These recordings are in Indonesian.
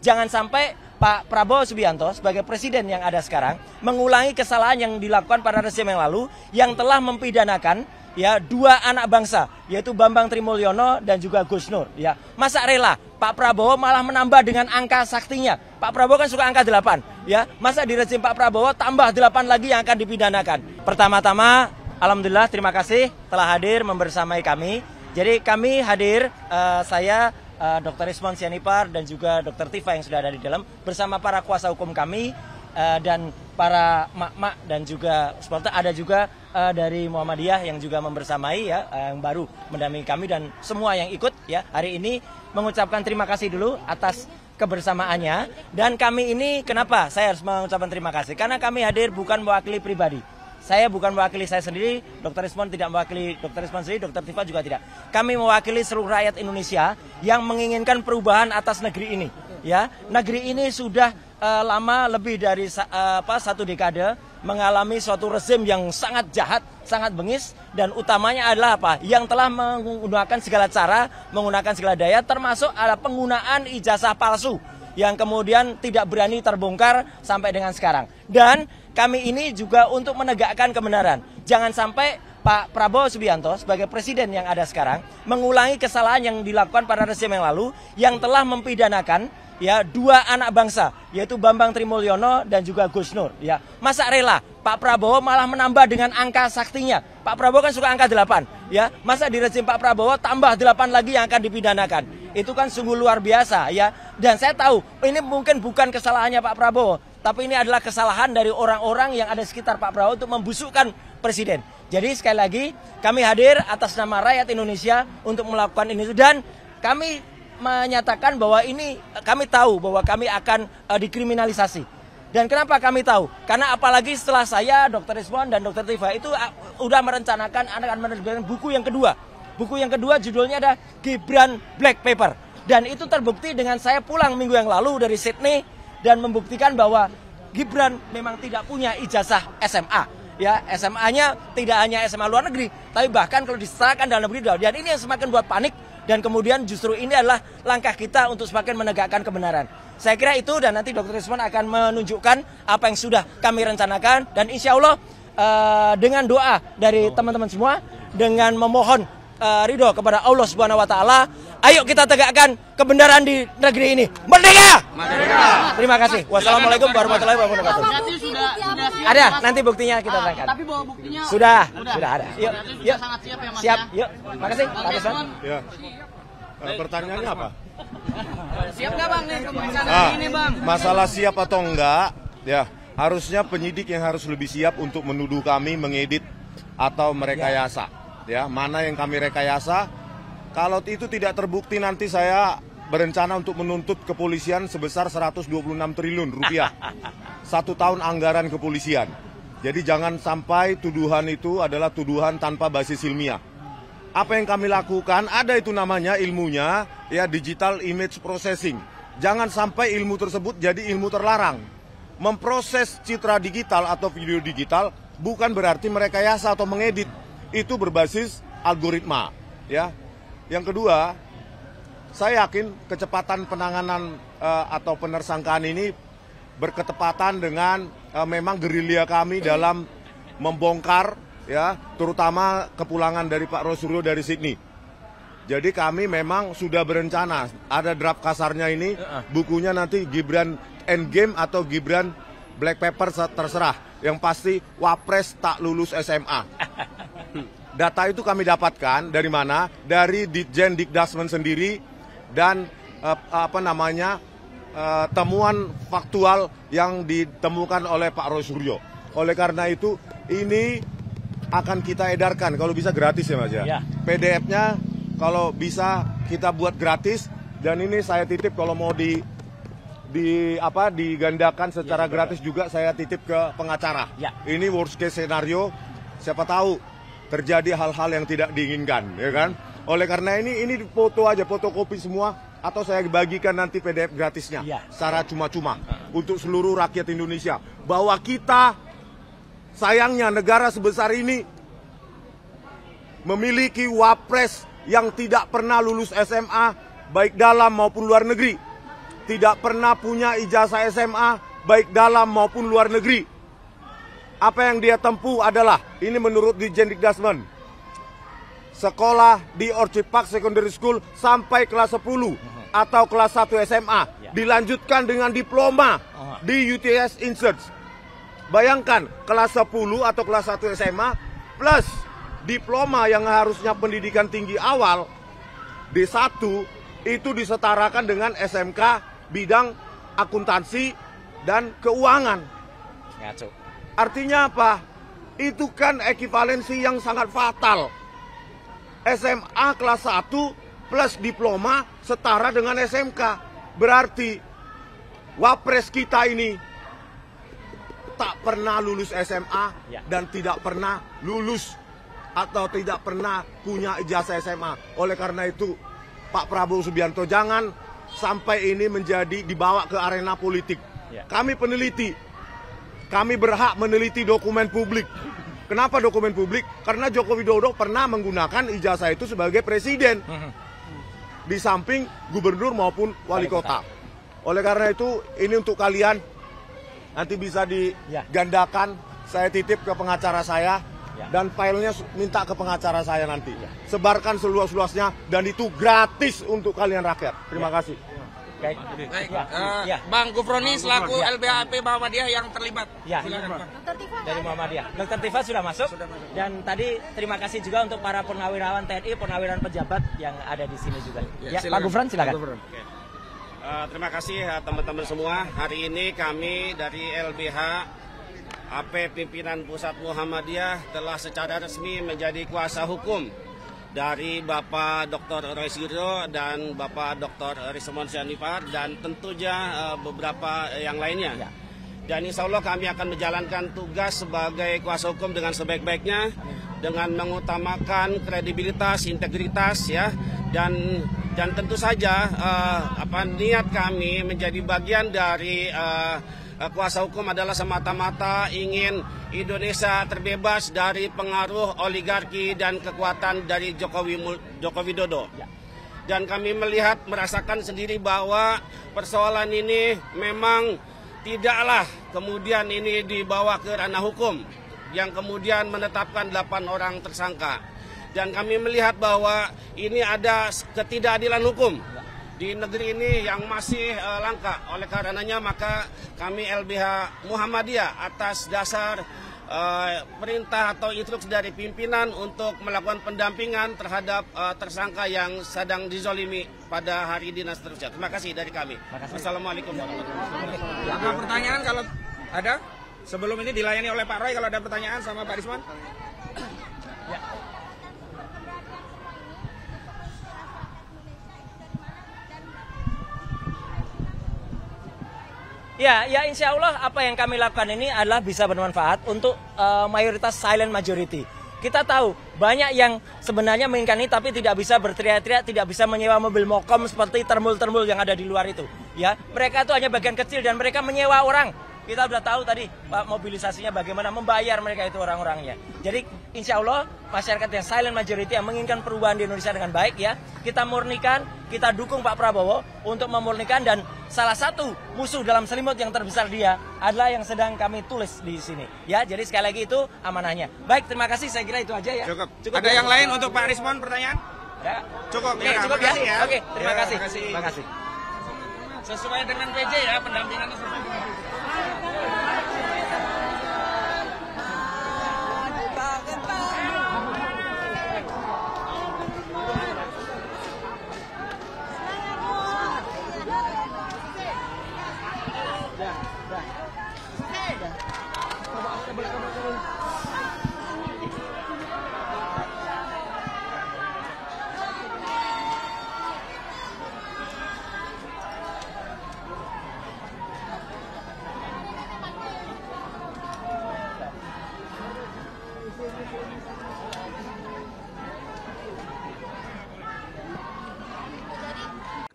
jangan sampai Pak Prabowo Subianto sebagai presiden yang ada sekarang mengulangi kesalahan yang dilakukan pada rezim yang lalu yang telah mempidanakan ya dua anak bangsa yaitu Bambang Trimulyono dan juga Gus Nur ya. Masa rela Pak Prabowo malah menambah dengan angka saktinya. Pak Prabowo kan suka angka 8 ya. Masa di rezim Pak Prabowo tambah 8 lagi yang akan dipidanakan. Pertama-tama alhamdulillah terima kasih telah hadir membersamai kami. Jadi kami hadir saya Dr. Ismon Sianipar dan juga Dr. Tifa yang sudah ada di dalam bersama para kuasa hukum kami dan para mak-mak dan juga supporter, ada juga dari Muhammadiyah yang juga membersamai ya yang baru mendampingi kami dan semua yang ikut ya hari ini mengucapkan terima kasih dulu atas kebersamaannya. Dan kami ini kenapa saya harus mengucapkan terima kasih? Karena kami hadir bukan mewakili pribadi. Saya bukan mewakili saya sendiri, Dr. Ismon tidak mewakili Dr. Ismon sendiri, Dr. Tifa juga tidak. Kami mewakili seluruh rakyat Indonesia yang menginginkan perubahan atas negeri ini. Ya, negeri ini sudah lama lebih dari satu dekade mengalami suatu rezim yang sangat jahat, sangat bengis dan utamanya adalah apa? Yang telah menggunakan segala cara, menggunakan segala daya, termasuk ada penggunaan ijazah palsu yang kemudian tidak berani terbongkar sampai dengan sekarang. Dan kami ini juga untuk menegakkan kebenaran. Jangan sampai Pak Prabowo Subianto sebagai presiden yang ada sekarang mengulangi kesalahan yang dilakukan pada rezim yang lalu yang telah mempidanakan ya dua anak bangsa yaitu Bambang Trimulyono dan juga Gus Nur ya. Masa rela Pak Prabowo malah menambah dengan angka saktinya. Pak Prabowo kan suka angka 8 ya. Masa di rezim Pak Prabowo tambah 8 lagi yang akan dipidanakan. Itu kan sungguh luar biasa ya. Dan saya tahu ini mungkin bukan kesalahannya Pak Prabowo, tapi ini adalah kesalahan dari orang-orang yang ada sekitar Pak Prabowo untuk membusukkan presiden. Jadi sekali lagi kami hadir atas nama rakyat Indonesia untuk melakukan ini dan kami menyatakan bahwa ini kami tahu bahwa kami akan dikriminalisasi. Dan kenapa kami tahu? Karena apalagi setelah saya, Dr. Ismon dan Dr. Tifa itu udah merencanakan akan menerbitkan buku yang kedua. Buku yang kedua judulnya ada Gibran Black Paper. Dan itu terbukti dengan saya pulang minggu yang lalu dari Sydney dan membuktikan bahwa Gibran memang tidak punya ijazah SMA. Ya, SMA-nya tidak hanya SMA luar negeri, tapi bahkan kalau diserahkan dalam negeri. Dan ini yang semakin buat panik dan kemudian justru ini adalah langkah kita untuk semakin menegakkan kebenaran. Saya kira itu dan nanti Dr. Ismon akan menunjukkan apa yang sudah kami rencanakan dan insya Allah dengan doa dari teman-teman semua dengan memohon ridho kepada Allah Subhanahu wa taala, ayo kita tegakkan kebenaran di negeri ini. Merdeka! Merdeka! Terima kasih. Wassalamualaikum warahmatullahi wabarakatuh. Ada, nanti buktinya kita berangkat. Tapi bawa buktinya sudah ada. Yuk, yuk. Sangat siap ya Mas. Siap, yuk. Makasih, Pak Deswan. Ya. Pertanyaannya apa? Siap nggak Bang nih pemeriksaan ini Bang? Masalah siap atau enggak, ya harusnya penyidik yang harus lebih siap untuk menuduh kami mengedit atau merekayasa. Ya, mana yang kami rekayasa? Kalau itu tidak terbukti nanti saya berencana untuk menuntut kepolisian sebesar 126 triliun rupiah. 1 tahun anggaran kepolisian. Jadi jangan sampai tuduhan itu adalah tuduhan tanpa basis ilmiah. Apa yang kami lakukan, ada itu namanya ilmunya, ya digital image processing. Jangan sampai ilmu tersebut jadi ilmu terlarang. Memproses citra digital atau video digital bukan berarti merekayasa atau mengedit. Itu berbasis algoritma, ya. Yang kedua, saya yakin kecepatan penanganan atau penersangkaan ini berketepatan dengan memang gerilya kami dalam membongkar, ya, terutama kepulangan dari Pak Rosuryo dari Sydney. Jadi kami memang sudah berencana, ada draft kasarnya ini, bukunya nanti Gibran Endgame atau Gibran Black Paper terserah. Yang pasti Wapres tak lulus SMA. Data itu kami dapatkan dari mana? Dari Ditjen Dikdasmen sendiri dan temuan faktual yang ditemukan oleh Pak Rosuryo. Oleh karena itu ini akan kita edarkan kalau bisa gratis ya Mas ya. PDF-nya kalau bisa kita buat gratis dan ini saya titip kalau mau digandakan secara gratis juga saya titip ke pengacara. Ini worst case scenario, siapa tahu terjadi hal-hal yang tidak diinginkan, ya kan? Oleh karena ini foto aja, fotokopi semua, atau saya bagikan nanti PDF gratisnya, secara cuma-cuma untuk seluruh rakyat Indonesia. Bahwa kita, sayangnya negara sebesar ini memiliki wapres yang tidak pernah lulus SMA, baik dalam maupun luar negeri. tidak pernah punya ijazah SMA baik dalam maupun luar negeri. Apa yang dia tempuh adalah, ini menurut Dirjen Dikdasmen, sekolah di Orchid Park Secondary School sampai kelas 10 atau kelas 1 SMA, dilanjutkan dengan diploma di UTS INSEAD. Bayangkan, kelas 10 atau kelas 1 SMA plus diploma yang harusnya pendidikan tinggi awal D1 itu disetarakan dengan SMK bidang akuntansi dan keuangan. Ngaco. Artinya apa? Itu kan ekivalensi yang sangat fatal. SMA kelas 1 plus diploma setara dengan SMK. Berarti wapres kita ini tak pernah lulus SMA dan tidak pernah lulus atau tidak pernah punya ijazah SMA. Oleh karena itu, Pak Prabowo Subianto jangan sampai ini menjadi dibawa ke arena politik. Kami peneliti, kami berhak meneliti dokumen publik. Kenapa dokumen publik? Karena Joko Widodo pernah menggunakan ijazah itu sebagai presiden, di samping gubernur maupun wali kota. Oleh karena itu, ini untuk kalian, nanti bisa digandakan, saya titip ke pengacara saya, dan filenya minta ke pengacara saya nanti. Sebarkan seluas-luasnya, dan itu gratis untuk kalian rakyat. Terima kasih. Baik. Bang Gufroni selaku LBHP Muhammadiyah yang terlibat. Silakan, Bang. Dari Muhammadiyah. Dr. Tifa sudah masuk. Dan tadi terima kasih juga untuk para purnawirawan TNI, purnawirawan pejabat yang ada di sini juga. Pak Gufron, silakan. Terima kasih teman-teman semua. Hari ini kami dari LBH AP Pimpinan Pusat Muhammadiyah telah secara resmi menjadi kuasa hukum dari Bapak Dr. Roy Suryo dan Bapak Dr. Rismon Syarifat dan tentunya beberapa yang lainnya. Dan insya Allah kami akan menjalankan tugas sebagai kuasa hukum dengan sebaik-baiknya, dengan mengutamakan kredibilitas, integritas dan tentu saja niat kami menjadi bagian dari kuasa hukum adalah semata-mata ingin Indonesia terbebas dari pengaruh oligarki dan kekuatan dari Joko Widodo. Dan kami merasakan sendiri bahwa persoalan ini memang tidaklah kemudian ini dibawa ke ranah hukum yang kemudian menetapkan 8 orang tersangka. Dan kami melihat bahwa ini ada ketidakadilan hukum di negeri ini yang masih langka. Oleh karenanya maka kami LBH Muhammadiyah atas dasar perintah atau instruksi dari pimpinan untuk melakukan pendampingan terhadap tersangka yang sedang dizolimi pada hari dinas seterusnya. Terima kasih dari kami. Wassalamualaikum warahmatullahi wabarakatuh. Ada pertanyaan kalau ada? Sebelum ini dilayani oleh Pak Roy kalau ada pertanyaan sama Pak Rismon. Ya, insya Allah apa yang kami lakukan ini adalah bisa bermanfaat untuk mayoritas silent majority. Kita tahu banyak yang sebenarnya menginginkan ini tapi tidak bisa berteriak-teriak, tidak bisa menyewa mobil mokom seperti termul-termul yang ada di luar itu. Ya, mereka itu hanya bagian kecil dan mereka menyewa orang. Kita sudah tahu tadi mobilisasinya bagaimana membayar mereka itu orang-orangnya. Jadi insya Allah masyarakat yang silent majority yang menginginkan perubahan di Indonesia dengan baik kita murnikan, kita dukung Pak Prabowo untuk memurnikan dan salah satu musuh dalam selimut yang terbesar dia adalah yang sedang kami tulis di sini. Jadi sekali lagi itu amanahnya. Baik, terima kasih, saya kira itu aja ya. Cukup ada yang lain untuk Pak Rismon pertanyaan? Cukup ya. Oke, terima kasih. Terima kasih. Sesuai dengan PJ ya, pendampingannya sesuai dengan PJ.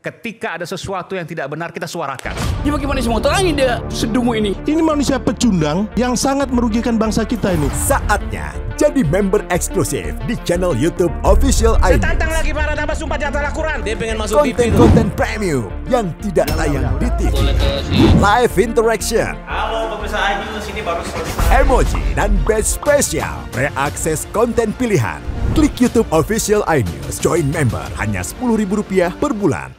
Ketika ada sesuatu yang tidak benar, kita suarakan. Ya bagaimana semua terangin dia sedungu ini? Ini manusia pecundang yang sangat merugikan bangsa kita ini. Saatnya jadi member eksklusif di channel YouTube Official ID. Tantang lagi para udah sumpah di atas Al-Quran. Dia pengen masuk konten premium yang tidak tayang di TV. Live interaction. Halo pemirsa iNews, ini baru selesai. Emoji dan badge spesial. Reakses konten pilihan. Klik YouTube Official iNews. Join member hanya Rp10.000 per bulan.